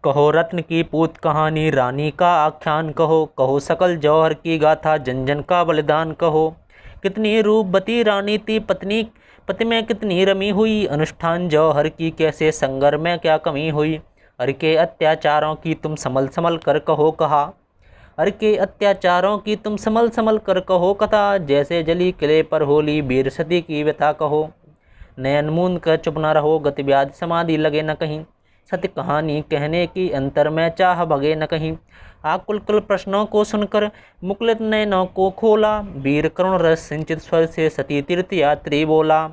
कहो रत्न की पूत कहानी रानी का आख्यान कहो, कहो सकल जौहर की गाथा जन जन का बलिदान कहो। कितनी रूपवती रानी थी पत्नी पति में कितनी रमी हुई, अनुष्ठान जौहर की कैसे संगर में क्या कमी हुई। हर के अत्याचारों की तुम संभल संभल कर कहो कहा, हर के अत्याचारों की तुम संभल संभल कर कहो कथा। जैसे जली किले पर होली वीर सती की व्यथा कहो, नयन मूंद कर चुप न रहो गति व्याधि समाधि लगे न कहीं। सत्य कहानी कहने की अंतर में चाह भगे न कहीं। आकुल कुल प्रश्नों को सुनकर मुकुलित नयनों को खोला, वीर करुण रस सिंचित स्वर से सती तीर्थ यात्री बोला।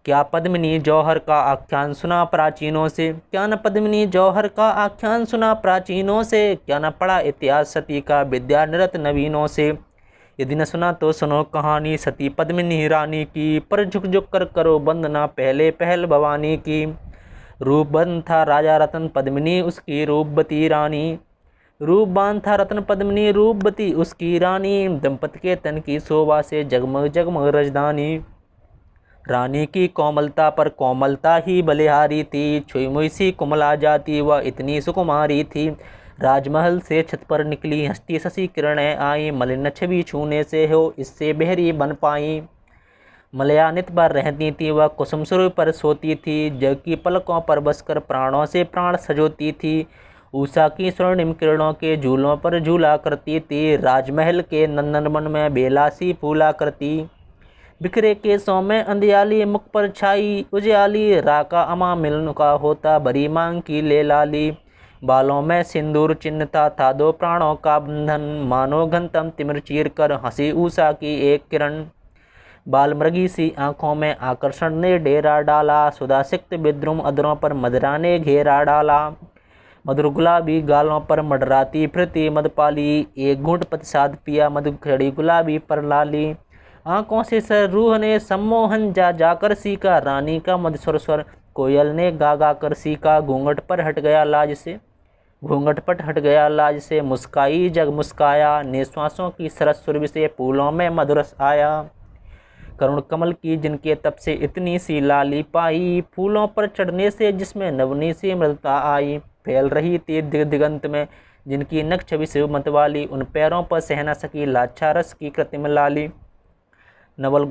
क्या पद्मिनी जौहर का आख्यान सुना प्राचीनों से, क्या न पद्मिनी जौहर का आख्यान सुना प्राचीनों से। क्या न पढ़ा इतिहास सती का विद्या निरत नवीनों से। यदि न सुना तो सुनो कहानी सती पद्मिनी रानी की, पर झुक झुक कर करो वंदना पहले पहल भवानी की। रूपवान था राजा रतन पद्मिनी उसकी रूपवती रानी, रूपवान था रतन पद्मिनी रूपवती उसकी रानी। दंपति के तन की शोभा से जगमग जगमग रजधानी, रानी की कोमलता पर कोमलता ही बलिहारी थी। छुई मुई सी कोमला जाती वह इतनी सुकुमारी थी। राजमहल से छत पर निकली हंसती शशि किरणें आई, मलिन छवि छूने से हो इससे बहरी बन पाई। मलयानित पर रहती थी वह कुसुम सुर पर सोती थी, जग की पलकों पर बसकर प्राणों से प्राण सजोती थी। उषा की स्वर्णिम किरणों के झूलों पर झूला करती थी, राजमहल के नंदनवन में बेला सी फूला करती। बिखरे केसों में अंधियाली मुख पर छाई उजियाली, राका अमा मिलन का होता बड़ी मांग की ले लाली। बालों में सिंदूर चिन्ह था दो प्राणों का बंधन, मानो घनतम तिमिर चीर कर हंसी उषा की एक किरण। बाल मृगी सी आंखों में आकर्षण ने डेरा डाला, सुधा सिक्त विद्रुम अधरों पर मदरा ने घेरा डाला। मधुर गुलाबी गालों पर मडराती फिरती मदपाली, एक घूंट प्रतिसाद पिया मधु खड़ी गुलाबी पर लाली। आंखों से सर रूह ने सम्मोहन जा जाकर सीखा, रानी का मधुस्वर स्वर कोयल ने गा गा कर सीखा। घूंघट पर हट गया लाज से, घूंघट पट हट गया लाज से, मुस्काई जग मुस्काया। निश्वासों की सरस सुरभि से फूलों में मधुरस आया। करुण कमल की जिनके तप से इतनी सी लाली पाई, फूलों पर चढ़ने से जिसमें नवनी सी मृदुता आई। फैल रही थी दिगंत में जिनकी नख छवि शिव मतवाली, उन पैरों पर सह न सकी लाछा रस की कृत्रिम लाली। नवल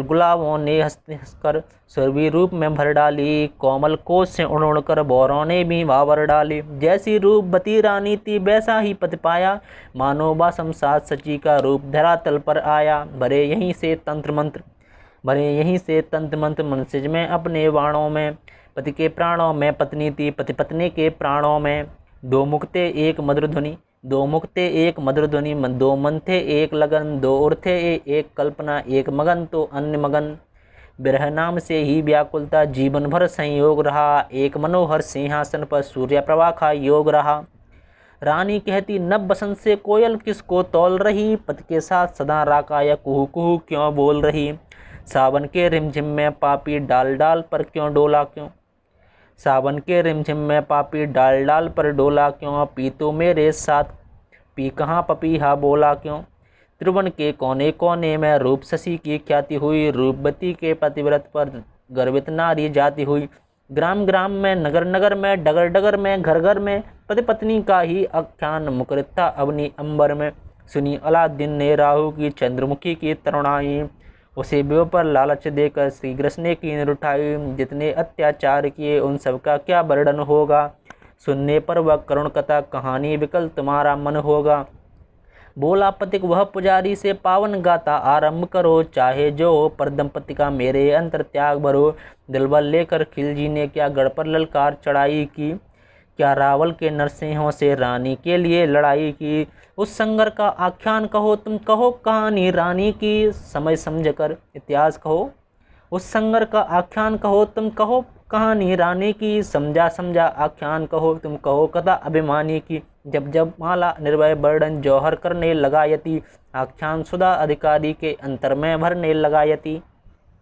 गुलाबों ने हंसकर सुरभि रूप में भर डाली, कोमल कोस से उड़ उड़ कर भौरों ने भी वावर डाली। जैसी रूपवती रानी थी वैसा ही पति पाया, मानो बा शमशाद सची का रूप धरातल पर आया। भरे यहीं से तंत्र मंत्र मनसिज में अपने वाणों में, पति के प्राणों में पत्नी थी पति पत्नी के प्राणों में। दो मुख थे एक मधुर ध्वनि, दो मन थे एक लगन, दो उर थे एक कल्पना, एक मगन तो अन्य मगन। विरह नाम से ही व्याकुलता जीवन भर संयोग रहा, एक मनोहर सिंहासन पर सूर्य प्रभा का योग रहा। रानी कहती नव बसंत से कोयल किसको तौल रही, पति के साथ सदा राका या कुहू कुहू क्यों बोल रही। सावन के रिमझिम में पापी डाल डाल पर क्यों डोला क्यों, सावन के रिमझिम में पापी डाल डाल पर डोला क्यों। पी तो मेरे साथ पी कहाँ पपीहा बोला क्यों। त्रिभुवन के कोने कोने में रूप शशि की ख्याति हुई, रूपवती के पतिव्रत पर गर्वित नारी जाति हुई। ग्राम ग्राम में नगर नगर में डगर डगर में घर घर में, पति पत्नी का ही आख्यान मुखरित था अवनी अंबर में। सुनी अलादीन ने राहु की चंद्रमुखी की तरुणाई, उसे बेव पर लालच देकर श्री कृष्ण ने कीन उठाई। जितने अत्याचार किए उन सबका क्या वर्णन होगा, सुनने पर वह करुण कथा कहानी विकल तुम्हारा मन होगा। बोला पथिक वह पुजारी से पावन गाथा आरंभ करो, चाहे जो हो पर दंपति का मेरे अंतर त्याग भरो। दिलबल लेकर खिलजी ने क्या गढ़ पर ललकार चढ़ाई की, क्या रावल के नरसिंहों से रानी के लिए लड़ाई की। उस संगर का आख्यान कहो तुम कहो कहानी रानी की, समय समझ कर इतिहास कहो। उस संगर का आख्यान कहो तुम कहो कहानी रानी की, समझा समझा आख्यान कहो तुम कहो कथा अभिमानी की। जब जब माला निर्भय वर्णन जौहर करने लगा यति, आख्यान सुधा अधिकारी के अंतर में भरने लगा यति।